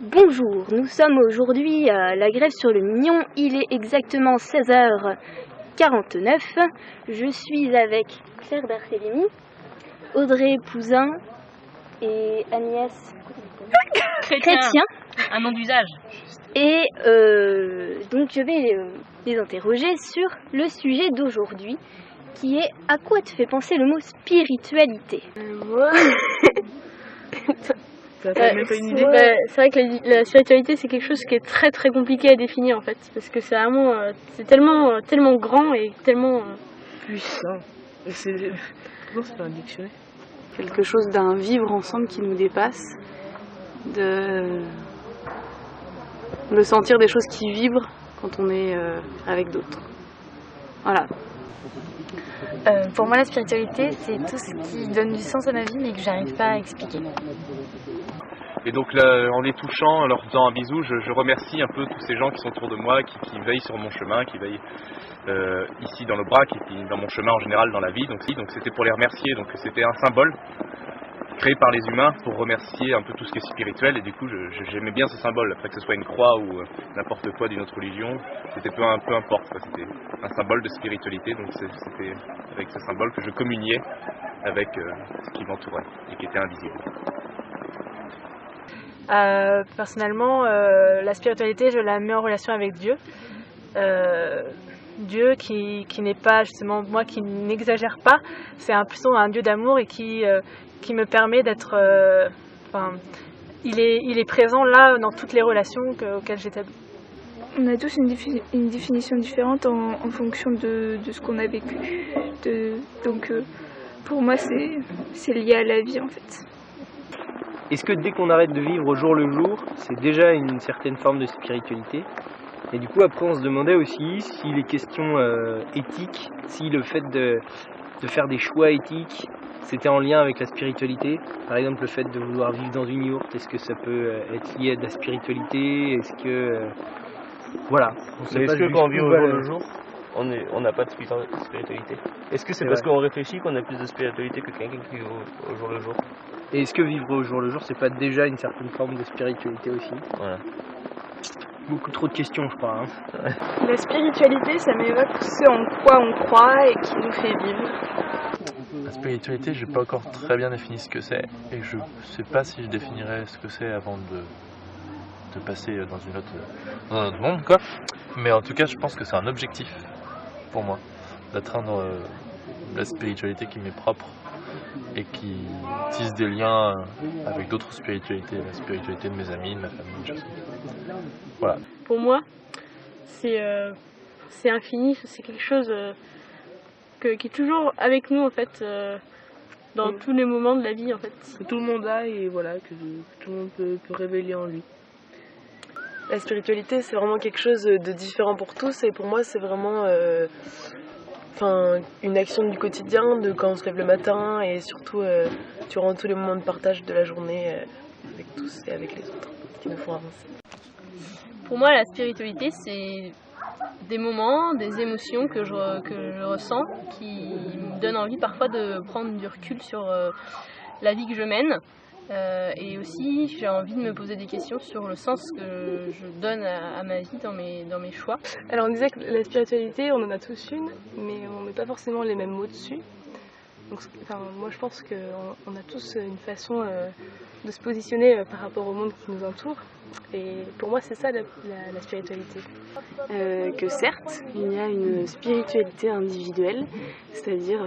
Bonjour, nous sommes aujourd'hui à la grève sur le Mignon. Il est exactement 16h49. Je suis avec Claire Barthélemy, Audrey Pouzin et Agnès Chrétien. Un nom d'usage. Et donc je vais les interroger sur le sujet d'aujourd'hui, qui est: à quoi te fait penser le mot spiritualité? Moi, T'as même pas une idée? c'est vrai que la spiritualité, c'est quelque chose qui est très très compliqué à définir en fait, parce que c'est vraiment, c'est tellement grand et tellement Puissant. Non, c'est pas un dictionnaire. Quelque chose d'un vivre ensemble qui nous dépasse, de le sentir des choses qui vibrent quand on est avec d'autres. Voilà. Pour moi, la spiritualité, c'est tout ce qui donne du sens à ma vie, mais que j'arrive pas à expliquer. Et donc là, en les touchant, en leur faisant un bisou, je remercie un peu tous ces gens qui sont autour de moi, qui veillent sur mon chemin, qui veillent ici dans le Brac et puis dans mon chemin en général dans la vie. Donc c'était pour les remercier, donc c'était un symbole créé par les humains pour remercier un peu tout ce qui est spirituel, et du coup j'aimais bien ce symbole, après que ce soit une croix ou n'importe quoi d'une autre religion, c'était peu importe, c'était un symbole de spiritualité, donc c'était avec ce symbole que je communiais avec ce qui m'entourait et qui était invisible. personnellement, la spiritualité, je la mets en relation avec Dieu. Dieu qui n'est pas, justement, moi qui n'exagère pas, c'est plutôt un Dieu d'amour et qui me permet d'être... il est présent là dans toutes les relations auxquelles j'établis. On a tous une définition différente en fonction de ce qu'on a vécu. Donc pour moi c'est lié à la vie en fait. Est-ce que dès qu'on arrête de vivre au jour le jour, c'est déjà une certaine forme de spiritualité? Et du coup après on se demandait aussi si les questions éthiques, si le fait de faire des choix éthiques, c'était en lien avec la spiritualité. Par exemple le fait de vouloir vivre dans une yourte, est-ce que ça peut être lié à de la spiritualité? Est-ce que... voilà. Est-ce que quand on vit au jour le jour, on n'a pas de spiritualité? Est-ce que c'est parce qu'on réfléchit qu'on a plus de spiritualité que quelqu'un qui vit au jour le jour? Et est-ce que vivre au jour le jour, c'est pas déjà une certaine forme de spiritualité aussi? Voilà. Beaucoup trop de questions, je crois. Hein. La spiritualité, ça m'évoque ce en quoi on croit et qui nous fait vivre. La spiritualité, je n'ai pas encore très bien défini ce que c'est, et je ne sais pas si je définirais ce que c'est avant de passer dans un autre monde, quoi. Mais en tout cas, je pense que c'est un objectif pour moi, d'atteindre la spiritualité qui m'est propre et qui tisse des liens avec d'autres spiritualités, la spiritualité de mes amis, de ma famille, des choses comme ça. Voilà. Pour moi, c'est infini, c'est quelque chose qui est toujours avec nous en fait, dans tous les moments de la vie en fait. Que tout le monde a et voilà, que tout le monde peut révéler en lui. La spiritualité, c'est vraiment quelque chose de différent pour tous, et pour moi c'est vraiment une action du quotidien, de quand on se lève le matin et surtout durant tous les moments de partage de la journée avec tous et avec les autres qui nous font avancer. Pour moi, la spiritualité, c'est des moments, des émotions que je ressens qui me donnent envie parfois de prendre du recul sur la vie que je mène. Et aussi, j'ai envie de me poser des questions sur le sens que je donne à ma vie dans mes choix. Alors on disait que la spiritualité, on en a tous une, mais on met pas forcément les mêmes mots dessus. Donc, moi je pense qu'on a tous une façon de se positionner par rapport au monde qui nous entoure. Et pour moi c'est ça la spiritualité. Que certes, il y a une spiritualité individuelle, c'est-à-dire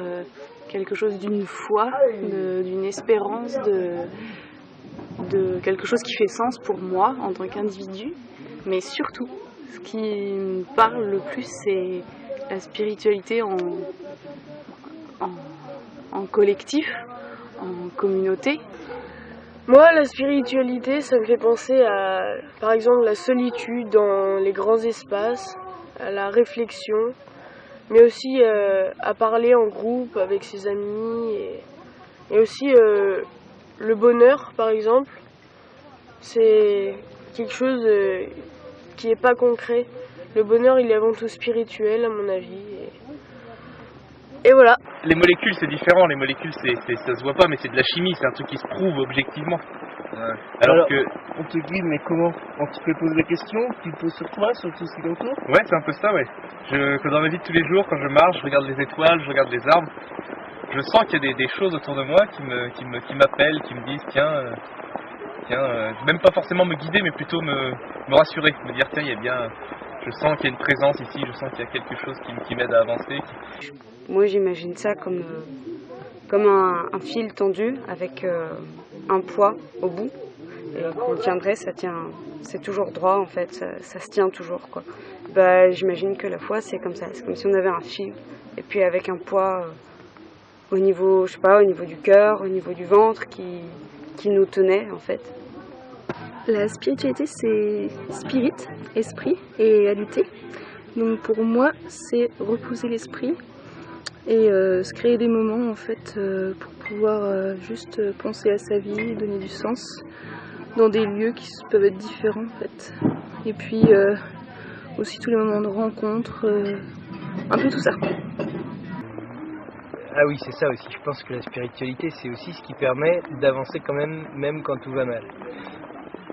quelque chose d'une foi, d'une espérance, de quelque chose qui fait sens pour moi en tant qu'individu. Mais surtout, ce qui me parle le plus, c'est la spiritualité en collectif, en communauté. Moi, la spiritualité, ça me fait penser à, par exemple, la solitude dans les grands espaces, à la réflexion, mais aussi à parler en groupe avec ses amis, et aussi le bonheur, par exemple. C'est quelque chose qui n'est pas concret. Le bonheur, il est avant tout spirituel, à mon avis. Et voilà. les molécules c'est différent, les molécules ça se voit pas, mais c'est de la chimie, c'est un truc qui se prouve objectivement. Ouais. Alors que on te guide, mais comment? On te fait poser des questions, tu te poses sur toi, sur tout ce qui t'entoure? Ouais, c'est un peu ça, ouais. Dans ma vie de tous les jours, quand je marche, je regarde les étoiles, je regarde les arbres, je sens qu'il y a des choses autour de moi qui m'appellent, qui me disent tiens, même pas forcément me guider, mais plutôt me rassurer, me dire tiens, il y a bien, je sens qu'il y a une présence ici, je sens qu'il y a quelque chose qui m'aide à avancer. Moi j'imagine ça comme un fil tendu avec un poids au bout. Et quand on tiendrait, ça tient, c'est toujours droit en fait, ça se tient toujours quoi. Bah, j'imagine que la foi c'est comme ça, c'est comme si on avait un fil et puis avec un poids au niveau, je sais pas, au niveau du cœur, au niveau du ventre qui nous tenait en fait. La spiritualité c'est spirit, esprit et réalité. Donc pour moi c'est reposer l'esprit et se créer des moments en fait pour pouvoir juste penser à sa vie, donner du sens dans des lieux qui peuvent être différents en fait. Et puis aussi tous les moments de rencontre, un peu tout ça. Ah oui, c'est ça aussi. Je pense que la spiritualité, c'est aussi ce qui permet d'avancer quand même quand tout va mal.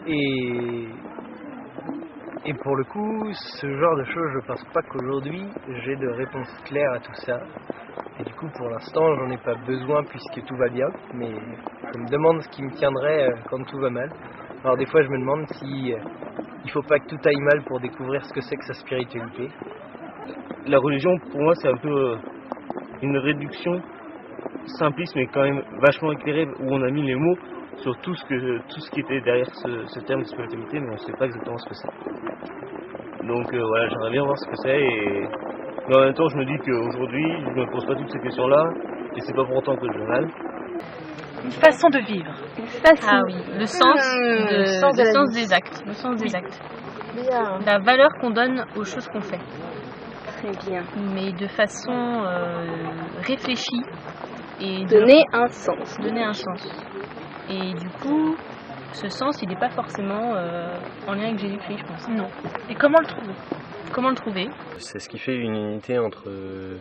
Et pour le coup, ce genre de choses, je pense pas qu'aujourd'hui j'ai de réponse claire à tout ça. Et du coup, pour l'instant, j'en ai pas besoin puisque tout va bien. Mais je me demande ce qui me tiendrait quand tout va mal. Alors des fois, je me demande si il faut pas que tout aille mal pour découvrir ce que c'est que sa spiritualité. La religion, pour moi, c'est un peu une réduction simpliste, mais quand même vachement éclairée, où on a mis les mots sur tout ce qui était derrière ce terme de spiritualité, mais on ne sait pas exactement ce que c'est. Donc voilà, j'aimerais bien voir ce que c'est, mais en même temps je me dis qu'aujourd'hui je ne me pose pas toutes ces questions-là, et c'est pas pour autant que je vais mal. Une façon de vivre. Ah oui, le sens des actes. Le sens des actes. Bien. La valeur qu'on donne aux choses qu'on fait. Très bien. Mais de façon réfléchie. Et donner un sens. Donner un sens. Et du coup, ce sens, il n'est pas forcément en lien avec Jésus-Christ, je pense. Non. Et comment le trouver? Comment le trouver? C'est ce qui fait une unité entre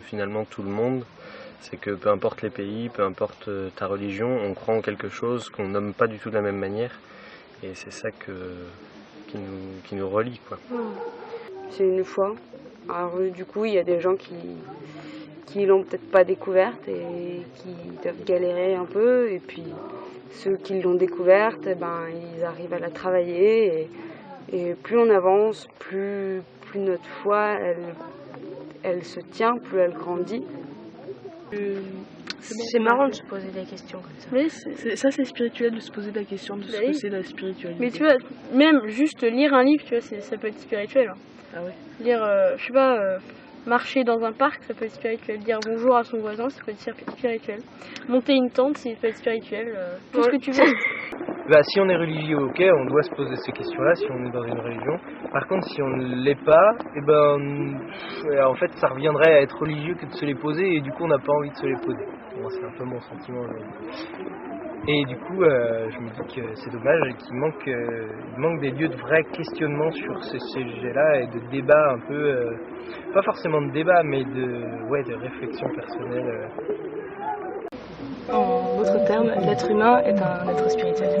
finalement tout le monde. C'est que peu importe les pays, peu importe ta religion, on croit en quelque chose qu'on nomme pas du tout de la même manière. Et c'est ça qui nous relie, quoi. C'est une foi. Alors du coup, il y a des gens qui l'ont peut-être pas découverte et qui doivent galérer un peu. Et puis ceux qui l'ont découverte, ils arrivent à la travailler. Et plus on avance, plus notre foi, elle se tient, plus elle grandit. C'est marrant de se poser des questions comme ça. Oui, c'est spirituel de se poser la question de ce que c'est la spiritualité. Mais tu vois, même juste lire un livre, tu vois, ça peut être spirituel. Hein. Ah ouais. Lire, je sais pas, marcher dans un parc, ça peut être spirituel. Dire bonjour à son voisin, ça peut être spirituel. Monter une tente, ça peut être spirituel. Tout ce que tu veux. Si on est religieux, ok, on doit se poser ces questions-là si on est dans une religion. Par contre, si on ne l'est pas, en fait, ça reviendrait à être religieux que de se les poser, et du coup, on n'a pas envie de se les poser. Bon, c'est un peu mon sentiment. Et du coup, je me dis que c'est dommage qu'il manque des lieux de vrai questionnement sur ces sujets-là et de débat un peu, pas forcément de débat, mais de réflexion personnelle. En d'autres termes, l'être humain est un être spirituel.